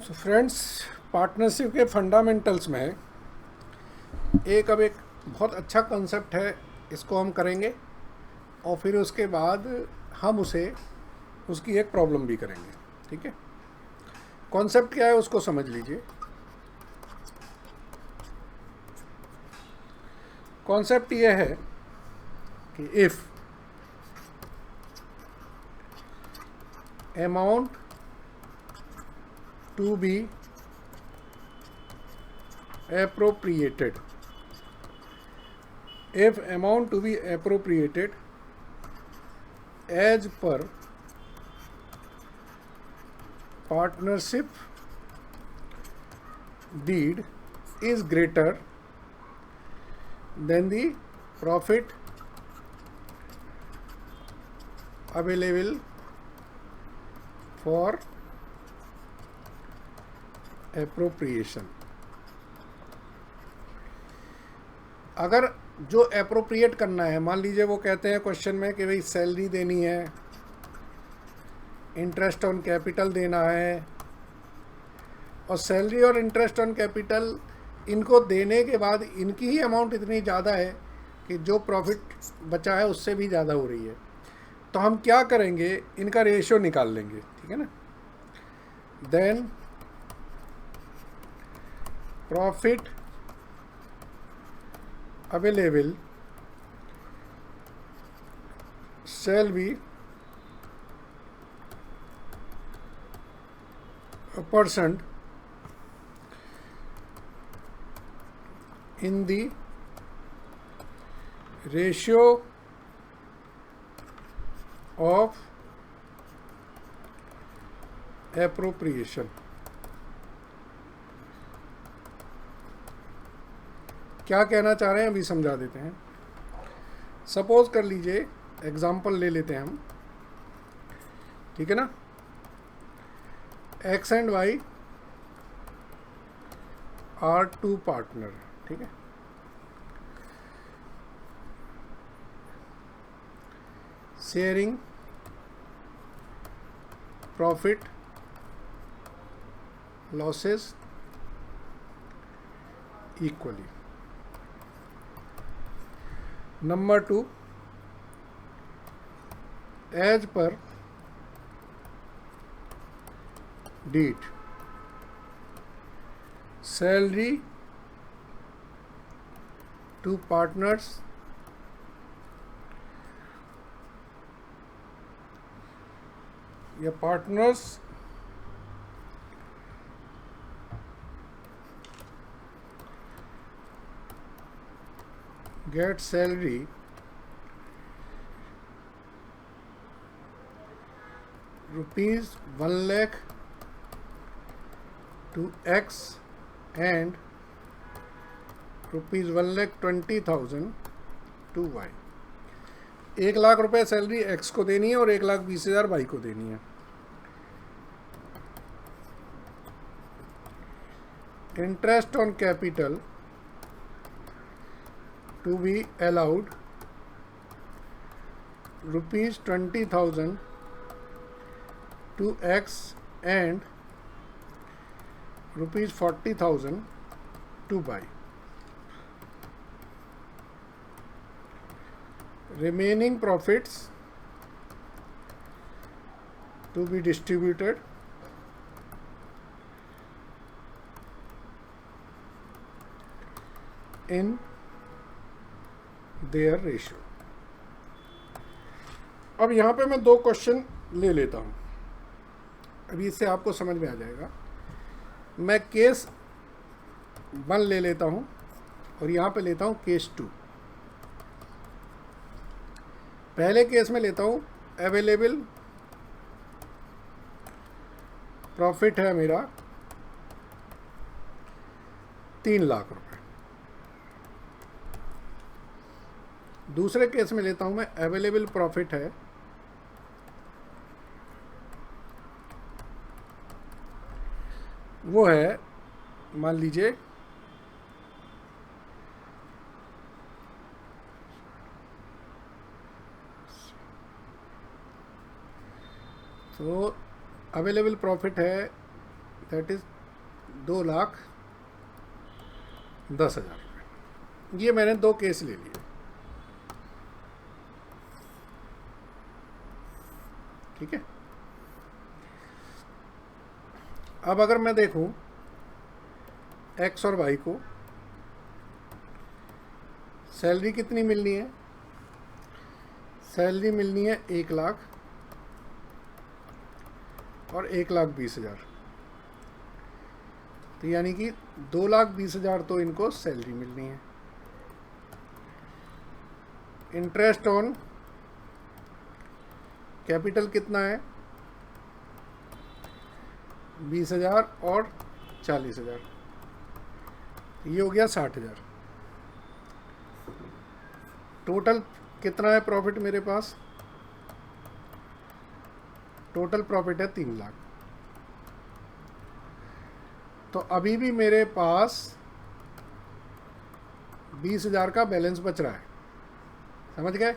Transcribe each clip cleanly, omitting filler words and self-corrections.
So friends, partnership के fundamentals में अब एक बहुत अच्छा कंसेप्ट है। इसको हम करेंगे और फिर उसके बाद हम उसकी एक प्रॉब्लम भी करेंगे। ठीक है, कॉन्सेप्ट क्या है उसको समझ लीजिए। कॉन्सेप्ट ये है कि if amount to be appropriated if amount to be appropriated as per partnership deed is greater than the profit available for appropriation। अगर जो अप्रोप्रिएट करना है, मान लीजिए वो कहते हैं क्वेश्चन में कि भाई सैलरी देनी है, इंटरेस्ट ऑन कैपिटल देना है, और सैलरी और इंटरेस्ट ऑन कैपिटल इनको देने के बाद इनकी ही अमाउंट इतनी ज़्यादा है कि जो प्रॉफिट बचा है उससे भी ज़्यादा हो रही है। तो हम क्या करेंगे, इनका रेशियो निकाल लेंगे। ठीक है ना। Then profit available shall be apportioned in the ratio of appropriation। क्या कहना चाह रहे हैं अभी समझा देते हैं। सपोज कर लीजिए, एग्जाम्पल ले लेते हैं हम। ठीक है ना। X and Y are two partner. ठीक है। Sharing profit losses equally. Number 2, as per deed salary to partners या partners get salary rupees 1 lakh to X and rupees 1,20,000 to Y। 1 lakh रुपए सैलरी एक्स को देनी है और 1,20,000 वाई को देनी है। Interest on capital to be allowed rupees 20,000 to X and rupees 40,000 to Y। remaining profits to be distributed in their ratio. अब यहाँ पे मैं 2 क्वेश्चन ले लेता हूँ, अभी इससे आपको समझ में आ जाएगा। मैं केस 1 ले लेता हूँ और यहाँ पे लेता हूँ केस 2। पहले केस में लेता हूँ अवेलेबल प्रॉफिट है मेरा 3 लाख रुपए। दूसरे केस में लेता हूं मैं अवेलेबल प्रॉफिट है वो है, मान लीजिए तो अवेलेबल प्रॉफिट है दैट इज 2,10,000 रुपये। ये मैंने 2 केस ले लिए, ठीक है। अब अगर मैं देखूं एक्स और वाई को, सैलरी कितनी मिलनी है? सैलरी मिलनी है 1 लाख और 1,20,000, तो यानी कि 2,20,000 तो इनको सैलरी मिलनी है। इंटरेस्ट ऑन कैपिटल कितना है? 20,000 और 40,000, ये हो गया 60,000। टोटल कितना है प्रॉफिट मेरे पास? टोटल प्रॉफिट है 3 लाख। तो अभी भी मेरे पास 20,000 का बैलेंस बच रहा है, समझ गए?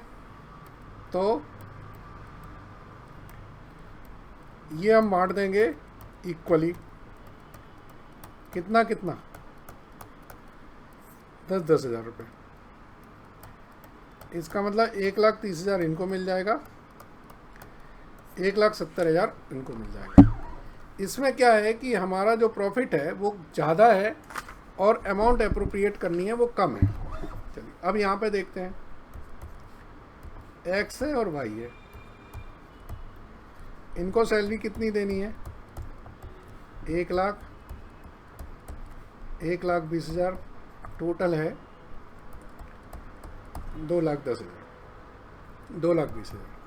तो ये हम बांट देंगे इक्वली, कितना कितना? 10,000 रुपये। इसका मतलब 1,30,000 इनको मिल जाएगा, 1,70,000 इनको मिल जाएगा। इसमें क्या है कि हमारा जो प्रॉफिट है वो ज़्यादा है और अमाउंट अप्रोप्रिएट करनी है वो कम है। चलिए अब यहाँ पे देखते हैं, एक्स है और वाई है, इनको सैलरी कितनी देनी है? 1 लाख, 1,20,000, टोटल है 2,10,000, 2,20,000।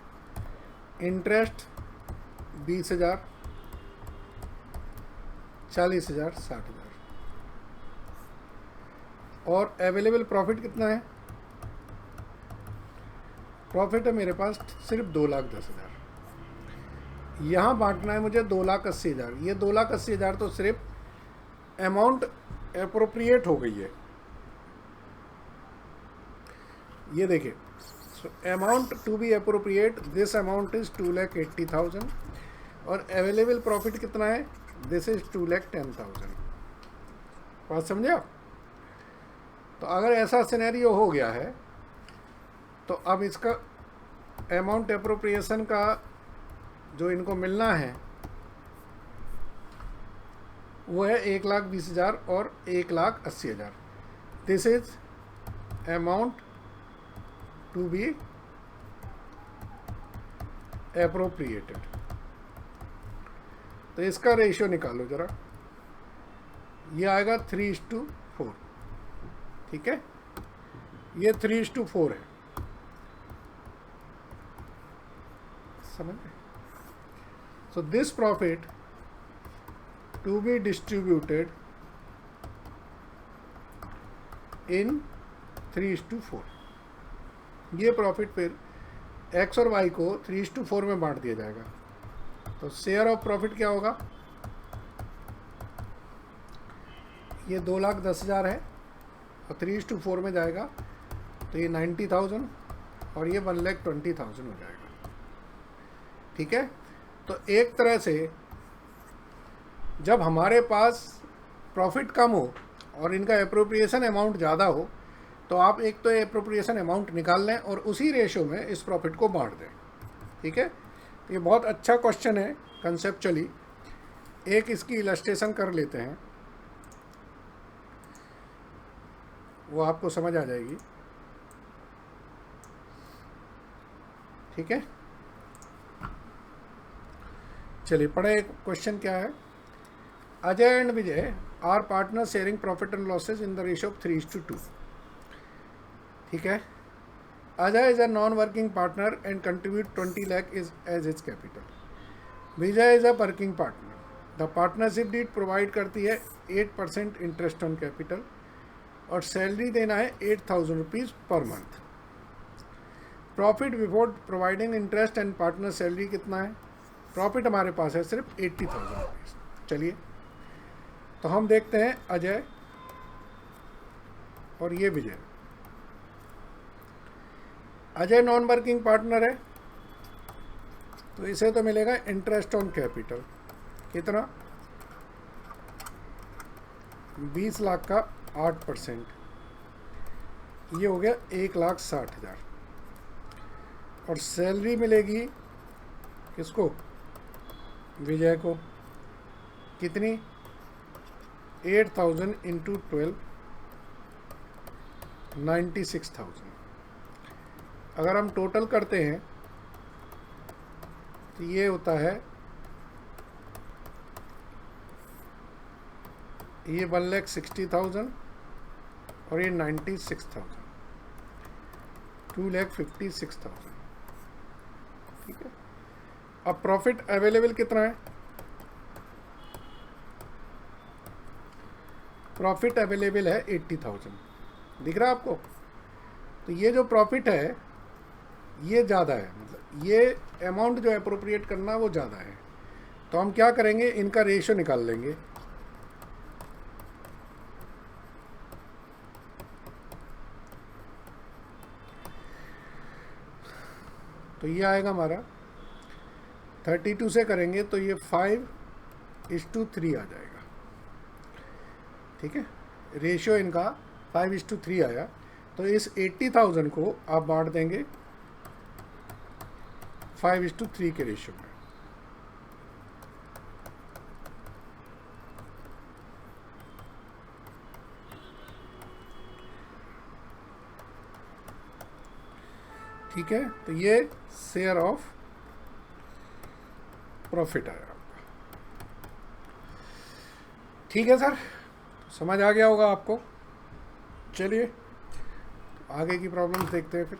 इंटरेस्ट 20,000, 40,000, 60,000। और अवेलेबल प्रॉफिट कितना है? प्रॉफिट है मेरे पास सिर्फ 2,10,000। यहाँ बांटना है मुझे 2,80,000। ये 2,80,000 तो सिर्फ अमाउंट अप्रोप्रिएट हो गई है। ये देखिए, amount to be appropriate, this amount is 2,80,000 और अवेलेबल प्रॉफिट कितना है? This is 2,10,000। बात समझे आप? तो अगर ऐसा सिनेरियो हो गया है तो अब इसका अमाउंट अप्रोप्रिएशन का जो इनको मिलना है वो है 1,20,000 और 1,80,000। This is amount to be appropriated. तो इसका रेशियो निकालो जरा, ये आएगा 3:4, ठीक है। ये 3:4 है, समझ गए? So this profit to be distributed in 3:4। ये प्रॉफिट फिर एक्स और वाई को 3:4 में बांट दिया जाएगा। तो शेयर ऑफ प्रॉफिट क्या होगा? ये 2,10,000 है और 3:4 में जाएगा तो ये 90,000 और ये 1,20,000 हो जाएगा, ठीक है। तो एक तरह से जब हमारे पास प्रॉफिट कम हो और इनका एप्रोप्रिएशन अमाउंट ज़्यादा हो तो आप एक तो एप्रोप्रिएशन अमाउंट निकाल लें और उसी रेशो में इस प्रॉफिट को बांट दें, ठीक है। तो ये बहुत अच्छा क्वेश्चन है कंसेप्चुअली। एक इसकी इलस्ट्रेशन कर लेते हैं, वो आपको समझ आ जाएगी, ठीक है। चलिए पढ़े, क्वेश्चन क्या है। Ajay and Vijay are partner sharing profit and losses in the ratio of 3:2, ठीक है। Ajay is a non working partner and contribute 20 lakh is as his capital. Vijay is a working partner. The partnership deed provide करती है 8% interest on capital और salary देना है 8,000 rupees per month. Profit before providing interest and partner salary कितना है? Profit हमारे पास है सिर्फ 80,000 रुपीज़। चलिए तो हम देखते हैं अजय और ये विजय। अजय नॉन वर्किंग पार्टनर है तो इसे तो मिलेगा इंटरेस्ट ऑन कैपिटल, कितना? 20 लाख का 8%, ये हो गया 1,60,000। और सैलरी मिलेगी किसको? विजय को। कितनी? 8,000 इंटू 12, 96,000। अगर हम टोटल करते हैं तो ये होता है, ये 1,60,000 और ये 96,000, 2,56,000। ठीक है। अब प्रॉफिट अवेलेबल कितना है? प्रॉफिट अवेलेबल है 80,000, दिख रहा है आपको? तो ये जो प्रॉफिट है ये ज़्यादा है, मतलब ये अमाउंट जो अप्रोप्रिएट करना वो ज़्यादा है। तो हम क्या करेंगे, इनका रेशियो निकाल लेंगे। तो ये आएगा हमारा 32 से करेंगे तो ये 5:3 आ जाएगा। ठीक है, रेशियो इनका 5:3 आया। तो इस 80,000 को आप बांट देंगे 5:3 के रेशियो में। ठीक है, तो ये शेयर ऑफ प्रॉफिट आया आपका। ठीक है सर, समझ आ गया होगा आपको। चलिए आगे की प्रॉब्लम्स देखते हैं फिर।